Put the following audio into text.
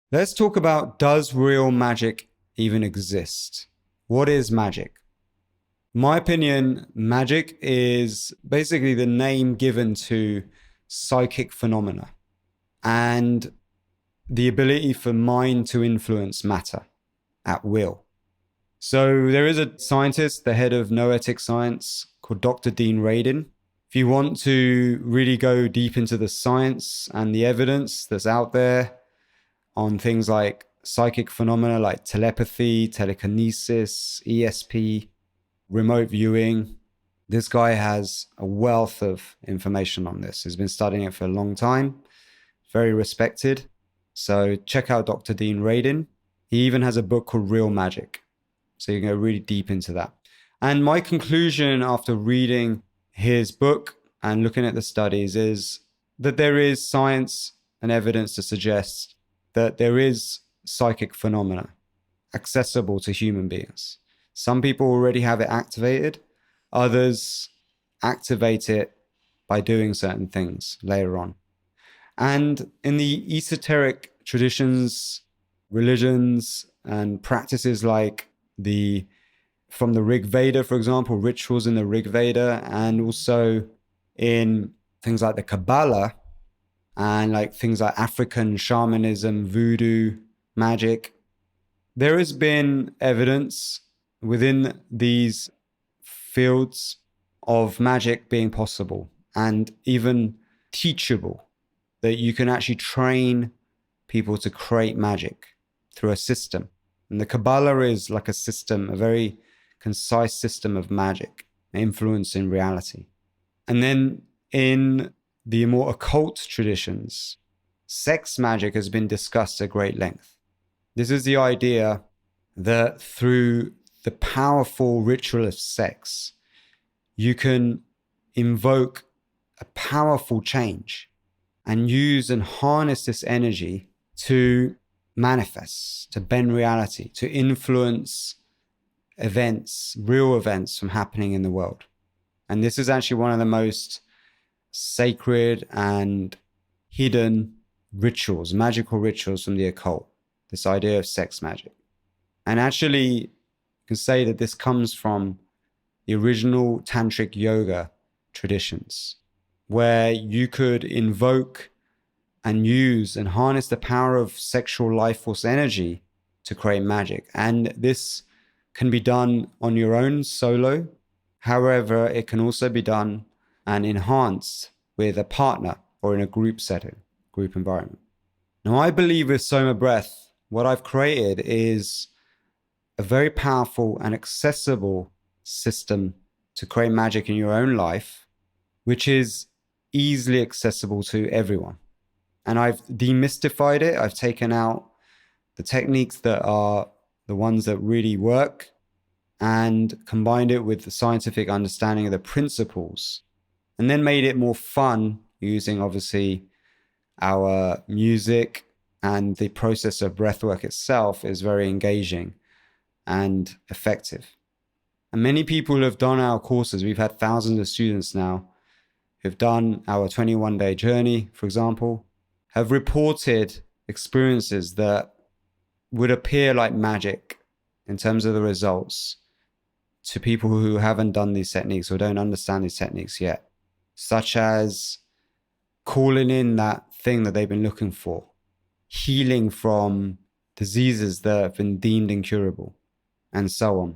Let's talk about, does real magic even exist? What is magic? My opinion, magic is basically the name given to psychic phenomena and the ability for mind to influence matter at will. So there is a scientist, the head of noetic science, called Dr. Dean Radin. If you want to really go deep into the science and the evidence that's out there on things like psychic phenomena like telepathy, telekinesis, ESP, remote viewing, this guy has a wealth of information on this. He's been studying it for a long time, very respected. So check out Dr. Dean Radin. He even has a book called Real Magic. So you can go really deep into that. And my conclusion after reading his book and looking at the studies is that there is science and evidence to suggest that there is psychic phenomena accessible to human beings. Some people already have it activated. Others activate it by doing certain things later on. And in the esoteric traditions, religions, and practices like from the Rig Veda, for example, rituals in the Rig Veda, and also in things like the Kabbalah and like things like African shamanism, voodoo, magic, there has been evidence within these fields of magic being possible and even teachable, that you can actually train people to create magic through a system. And the Kabbalah is like a system, a very concise system of magic, influence in reality. And then in the more occult traditions, sex magic has been discussed at great length. This is the idea that through the powerful ritual of sex, you can invoke a powerful change and use and harness this energy to manifest, to bend reality, to influence events, real events from happening in the world. And this is actually one of the most sacred and hidden rituals, magical rituals from the occult, this idea of sex magic. And actually, you can say that this comes from the original tantric yoga traditions, where you could invoke and use and harness the power of sexual life force energy to create magic. And this can be done on your own solo. However, it can also be done and enhanced with a partner or in a group setting, group environment. Now, I believe with SOMA Breath, what I've created is a very powerful and accessible system to create magic in your own life, which is easily accessible to everyone. And I've demystified it. I've taken out the techniques that are the ones that really work and combined it with the scientific understanding of the principles, and then made it more fun using obviously our music, and the process of breathwork itself is very engaging and effective. And many people have done our courses. We've had thousands of students now who've done our 21-day journey, for example, have reported experiences that would appear like magic in terms of the results to people who haven't done these techniques or don't understand these techniques yet, such as calling in that thing that they've been looking for, healing from diseases that have been deemed incurable, and so on.